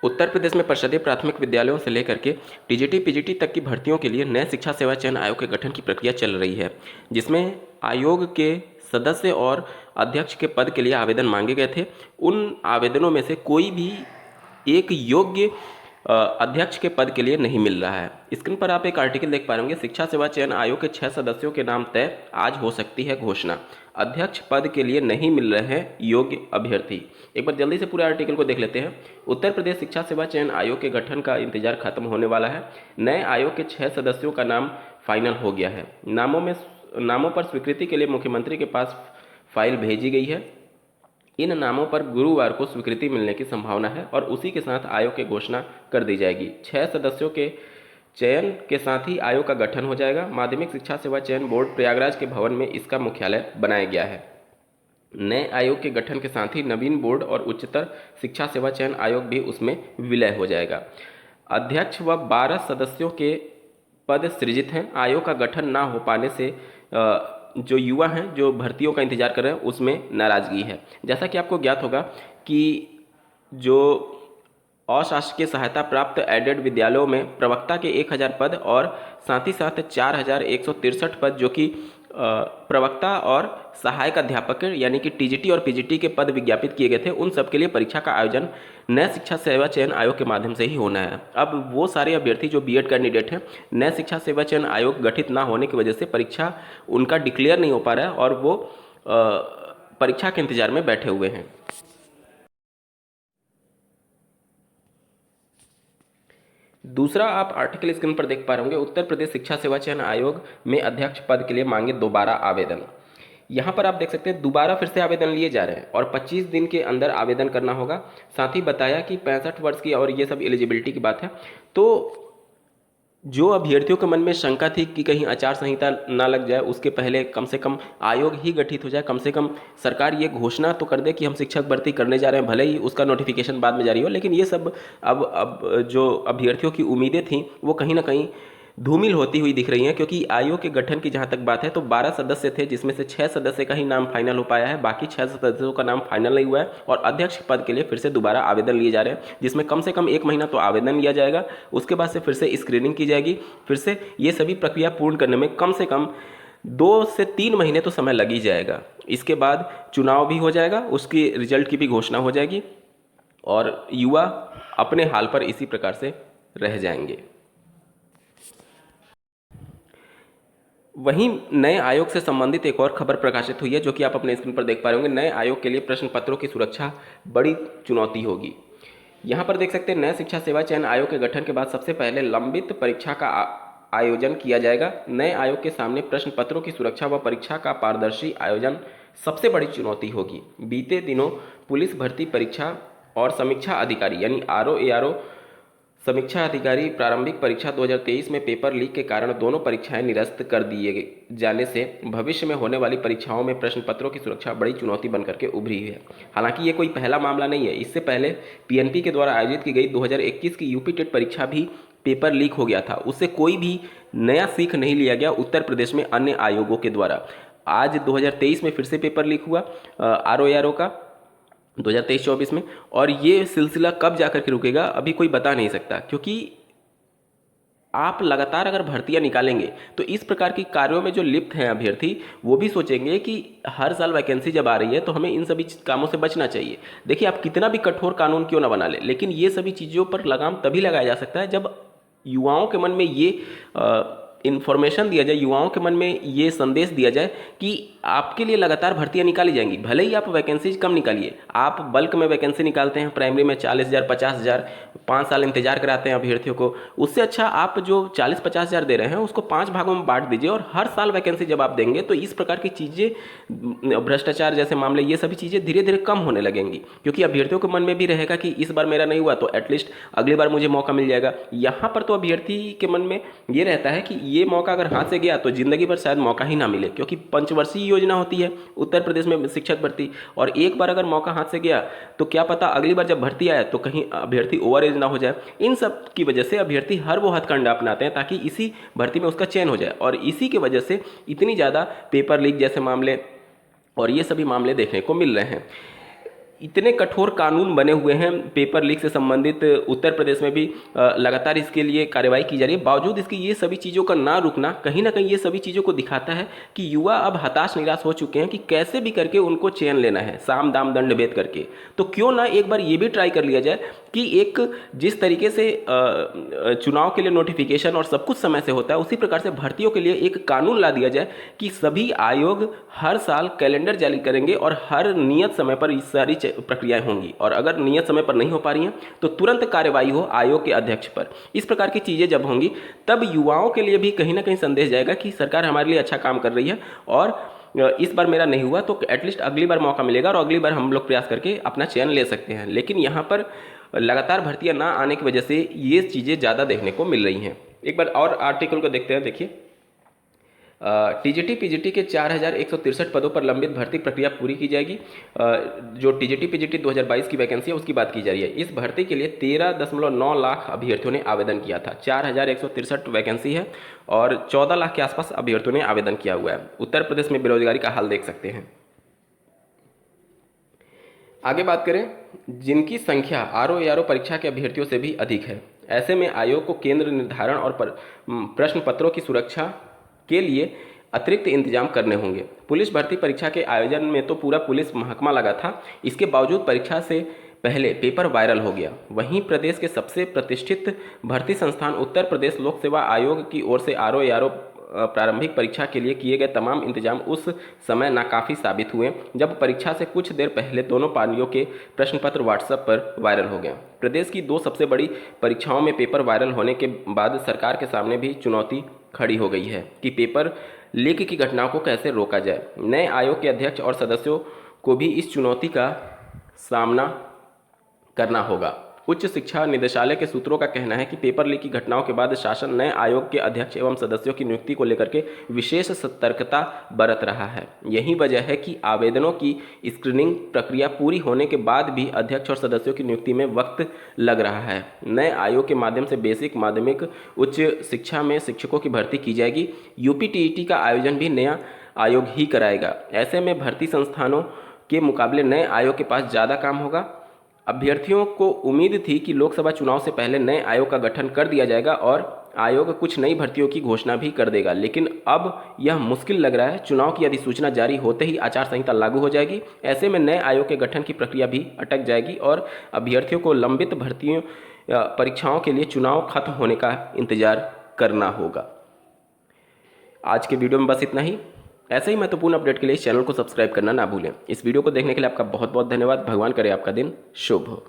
उत्तर प्रदेश में परिषदीय प्राथमिक विद्यालयों से लेकर के टीजीटी पीजीटी तक की भर्तियों के लिए नए शिक्षा सेवा चयन आयोग के गठन की प्रक्रिया चल रही है, जिसमें आयोग के सदस्य और अध्यक्ष के पद के लिए आवेदन मांगे गए थे। उन आवेदनों में से कोई भी एक योग्य अध्यक्ष के पद के लिए नहीं मिल रहा है। स्क्रीन पर आप एक आर्टिकल देख पा रहे होंगे, शिक्षा सेवा चयन आयोग के 6 सदस्यों के नाम तय, आज हो सकती है घोषणा। अध्यक्ष पद के लिए नहीं मिल रहे हैं योग्य अभ्यर्थी। एक बार जल्दी से पूरे आर्टिकल को देख लेते हैं। उत्तर प्रदेश शिक्षा सेवा चयन आयोग के गठन का इंतजार खत्म होने वाला है। नए आयोग के 6 सदस्यों का नाम फाइनल हो गया है। नामों पर स्वीकृति के लिए मुख्यमंत्री के पास फाइल भेजी गई है। इन नामों पर गुरुवार को स्वीकृति मिलने की संभावना है और उसी के साथ आयोग की घोषणा कर दी जाएगी। 6 सदस्यों के चयन के साथ ही आयोग का गठन हो जाएगा। माध्यमिक शिक्षा सेवा चयन बोर्ड प्रयागराज के भवन में इसका मुख्यालय बनाया गया है। नए आयोग के गठन के साथ ही नवीन बोर्ड और उच्चतर शिक्षा सेवा चयन आयोग भी उसमें विलय हो जाएगा। अध्यक्ष व 12 सदस्यों के पद सृजित हैं। आयोग का गठन ना हो पाने से जो युवा हैं जो भर्तियों का इंतजार कर रहे हैं उसमें नाराजगी है। जैसा कि आपको ज्ञात होगा कि जो अशासकीय सहायता प्राप्त एडेड विद्यालयों में प्रवक्ता के 1000 पद और साथ ही साथ 4163 पद जो कि प्रवक्ता और सहायक अध्यापक यानी कि टीजीटी और पीजीटी के पद विज्ञापित किए गए थे, उन सब के लिए परीक्षा का आयोजन नए शिक्षा सेवा चयन आयोग के माध्यम से ही होना है। अब वो सारे अभ्यर्थी जो बीएड कैंडिडेट हैं, नए शिक्षा सेवा चयन आयोग गठित ना होने की वजह से परीक्षा उनका डिक्लेयर नहीं हो पा रहा है और वो परीक्षा के इंतजार में बैठे हुए हैं। दूसरा आप आर्टिकल स्क्रीन पर देख पा रहे होंगे, उत्तर प्रदेश शिक्षा सेवा चयन आयोग में अध्यक्ष पद के लिए मांगे दोबारा आवेदन। यहाँ पर आप देख सकते हैं दोबारा फिर से आवेदन लिए जा रहे हैं और 25 दिन के अंदर आवेदन करना होगा। साथ ही बताया कि 65 वर्ष की और ये सब एलिजिबिलिटी की बात है। तो जो अभ्यर्थियों के मन में शंका थी कि कहीं आचार संहिता ना लग जाए, उसके पहले कम से कम आयोग ही गठित हो जाए, कम से कम सरकार ये घोषणा तो कर दे कि हम शिक्षक भर्ती करने जा रहे हैं, भले ही उसका नोटिफिकेशन बाद में जारी हो। लेकिन ये सब अब जो अभ्यर्थियों की उम्मीदें थीं वो कहीं ना कहीं धूमिल होती हुई दिख रही हैं, क्योंकि आयोग के गठन की जहां तक बात है तो 12 सदस्य थे, जिसमें से 6 सदस्य का ही नाम फाइनल हो पाया है, बाकी 6 सदस्यों का नाम फाइनल नहीं हुआ है और अध्यक्ष पद के लिए फिर से दोबारा आवेदन लिए जा रहे हैं, जिसमें कम से कम 1 महीना तो आवेदन लिया जाएगा। उसके बाद से फिर से स्क्रीनिंग की जाएगी। फिर से ये सभी प्रक्रिया पूर्ण करने में कम से कम 2 से 3 महीने तो समय लग ही जाएगा। इसके बाद चुनाव भी हो जाएगा, उसकी रिजल्ट की भी घोषणा हो जाएगी और युवा अपने हाल पर इसी प्रकार से रह जाएंगे। वहीं नए आयोग से संबंधित एक और खबर प्रकाशित हुई है जो कि आप अपने स्क्रीन पर देख पा रहे होंगे। नए आयोग के लिए प्रश्न पत्रों की सुरक्षा बड़ी चुनौती होगी। यहाँ पर देख सकते हैं, नए शिक्षा सेवा चयन आयोग के गठन के बाद सबसे पहले लंबित परीक्षा का आयोजन किया जाएगा। नए आयोग के सामने प्रश्न पत्रों की सुरक्षा व परीक्षा का पारदर्शी आयोजन सबसे बड़ी चुनौती होगी। बीते दिनों पुलिस भर्ती परीक्षा और समीक्षा अधिकारी यानी आरओ समीक्षा अधिकारी प्रारंभिक परीक्षा 2023 में पेपर लीक के कारण दोनों परीक्षाएं निरस्त कर दिए जाने से भविष्य में होने वाली परीक्षाओं में प्रश्न पत्रों की सुरक्षा बड़ी चुनौती बनकर के उभरी है। हालांकि ये कोई पहला मामला नहीं है। इससे पहले पीएनपी के द्वारा आयोजित की गई 2021 की यूपी टेट परीक्षा भी पेपर लीक हो गया था। उससे कोई भी नया सीख नहीं लिया गया उत्तर प्रदेश में अन्य आयोगों के द्वारा। आज 2023 में फिर से पेपर लीक हुआ आरओ का 2023-24 में, और ये सिलसिला कब जाकर के रुकेगा अभी कोई बता नहीं सकता, क्योंकि आप लगातार अगर भर्तियां निकालेंगे तो इस प्रकार की कार्यों में जो लिप्त हैं अभ्यर्थी वो भी सोचेंगे कि हर साल वैकेंसी जब आ रही है तो हमें इन सभी कामों से बचना चाहिए। देखिए, आप कितना भी कठोर कानून क्यों ना बना ले, लेकिन ये सभी चीज़ों पर लगाम तभी लगाया जा सकता है जब युवाओं के मन में ये इन्फॉर्मेशन दिया जाए, युवाओं के मन में ये संदेश दिया जाए कि आपके लिए लगातार भर्तियां निकाली जाएंगी। भले ही आप वैकेंसीज कम निकालिए, आप बल्क में वैकेंसी निकालते हैं, प्राइमरी में 40,000 50,000 5 साल इंतजार कराते हैं अभ्यर्थियों को, उससे अच्छा आप जो 40-50 हज़ार दे रहे हैं उसको 5 भागों में बांट दीजिए और हर साल वैकेंसी जब आप देंगे तो इस प्रकार की चीज़ें, भ्रष्टाचार जैसे मामले, ये सभी चीज़ें धीरे धीरे कम होने लगेंगी, क्योंकि अभ्यर्थियों के मन में भी रहेगा कि इस बार मेरा नहीं हुआ तो एटलीस्ट अगली बार मुझे मौका मिल जाएगा। यहाँ पर तो अभ्यर्थी के मन में ये रहता है कि ये मौका अगर हाथ से गया तो जिंदगी भर शायद मौका ही ना मिले, क्योंकि पंचवर्षीय योजना होती है उत्तर प्रदेश में शिक्षक भर्ती, और एक बार अगर मौका हाथ से गया तो क्या पता अगली बार जब भर्ती आए तो कहीं अभ्यर्थी ओवर एज ना हो जाए। इन सब की वजह से अभ्यर्थी हर वो हथकंडा अपनाते हैं ताकि इसी भर्ती में उसका चयन हो जाए, और इसी की वजह से इतनी ज़्यादा पेपर लीक जैसे मामले और ये सभी मामले देखने को मिल रहे हैं। इतने कठोर कानून बने हुए हैं पेपर लीक से संबंधित, उत्तर प्रदेश में भी लगातार इसके लिए कार्रवाई की जा रही है, बावजूद इसकी ये सभी चीज़ों का ना रुकना कहीं ना कहीं ये सभी चीज़ों को दिखाता है कि युवा अब हताश निराश हो चुके हैं कि कैसे भी करके उनको चैन लेना है, साम दाम दंड भेद करके। तो क्यों ना एक बार ये भी ट्राई कर लिया जाए कि एक जिस तरीके से चुनाव के लिए नोटिफिकेशन और सब कुछ समय से होता है, उसी प्रकार से भर्तियों के लिए एक कानून ला दिया जाए कि सभी आयोग हर साल कैलेंडर जारी करेंगे और हर नियत समय पर इस सारी प्रक्रियाएं होंगी, और अगर नियत समय पर नहीं हो पा रही हैं तो तुरंत कार्रवाई हो आयोग के अध्यक्ष पर। इस प्रकार की चीज़ें जब होंगी तब युवाओं के लिए भी कहीं ना कहीं संदेश जाएगा कि सरकार हमारे लिए अच्छा काम कर रही है, और इस बार मेरा नहीं हुआ तो एटलीस्ट अगली बार मौका मिलेगा और अगली बार हम लोग प्रयास करके अपना चयन ले सकते हैं। लेकिन यहाँ पर लगातार भर्तियां ना आने की वजह से ये चीज़ें ज़्यादा देखने को मिल रही हैं। एक बार और आर्टिकल को देखते हैं। देखिए, टीजीटी पीजीटी के 4163 पदों पर लंबित भर्ती प्रक्रिया पूरी की जाएगी। जो टीजीटी पीजीटी 2022 की वैकेंसी है उसकी बात की जा रही है। इस भर्ती के लिए 13.9 लाख अभ्यर्थियों ने आवेदन किया था। 4163 वैकेंसी है और 14 लाख के आसपास अभ्यर्थियों ने आवेदन किया हुआ है। उत्तर प्रदेश में बेरोजगारी का हाल देख सकते हैं। आगे बात करें, जिनकी संख्या आरओ एआरओ परीक्षा के अभ्यर्थियों से भी अधिक है, ऐसे में आयोग को केंद्र निर्धारण और प्रश्न पत्रों की सुरक्षा के लिए अतिरिक्त इंतजाम करने होंगे। पुलिस भर्ती परीक्षा के आयोजन में तो पूरा पुलिस महकमा लगा था, इसके बावजूद परीक्षा से पहले पेपर वायरल हो गया। वहीं प्रदेश के सबसे प्रतिष्ठित भर्ती संस्थान उत्तर प्रदेश लोक सेवा आयोग की ओर से आरओ एआरओ प्रारंभिक परीक्षा के लिए किए गए तमाम इंतजाम उस समय नाकाफी साबित हुए जब परीक्षा से कुछ देर पहले दोनों पारियों के प्रश्न पत्र व्हाट्सएप पर वायरल हो गए। प्रदेश की दो सबसे बड़ी परीक्षाओं में पेपर वायरल होने के बाद सरकार के सामने भी चुनौती खड़ी हो गई है कि पेपर लीक की घटनाओं को कैसे रोका जाए। नए आयोग के अध्यक्ष और सदस्यों को भी इस चुनौती का सामना करना होगा। उच्च शिक्षा निदेशालय के सूत्रों का कहना है कि पेपर लीक की घटनाओं के बाद शासन नए आयोग के अध्यक्ष एवं सदस्यों की नियुक्ति को लेकर के विशेष सतर्कता बरत रहा है। यही वजह है कि आवेदनों की स्क्रीनिंग प्रक्रिया पूरी होने के बाद भी अध्यक्ष और सदस्यों की नियुक्ति में वक्त लग रहा है। नए आयोग के माध्यम से बेसिक, माध्यमिक, उच्च शिक्षा में शिक्षकों की भर्ती की जाएगी। यूपी टीईटी का आयोजन भी नया आयोग ही कराएगा। ऐसे में भर्ती संस्थानों के मुकाबले नए आयोग के पास ज़्यादा काम होगा। अभ्यर्थियों को उम्मीद थी कि लोकसभा चुनाव से पहले नए आयोग का गठन कर दिया जाएगा और आयोग कुछ नई भर्तियों की घोषणा भी कर देगा, लेकिन अब यह मुश्किल लग रहा है। चुनाव की अधिसूचना जारी होते ही आचार संहिता लागू हो जाएगी। ऐसे में नए आयोग के गठन की प्रक्रिया भी अटक जाएगी और अभ्यर्थियों को लंबित भर्तियों परीक्षाओं के लिए चुनाव खत्म होने का इंतजार करना होगा। आज के वीडियो में बस इतना ही। ऐसे ही महत्वपूर्ण अपडेट के लिए इस चैनल को सब्सक्राइब करना ना भूलें। इस वीडियो को देखने के लिए आपका बहुत बहुत धन्यवाद। भगवान करे आपका दिन शुभ हो।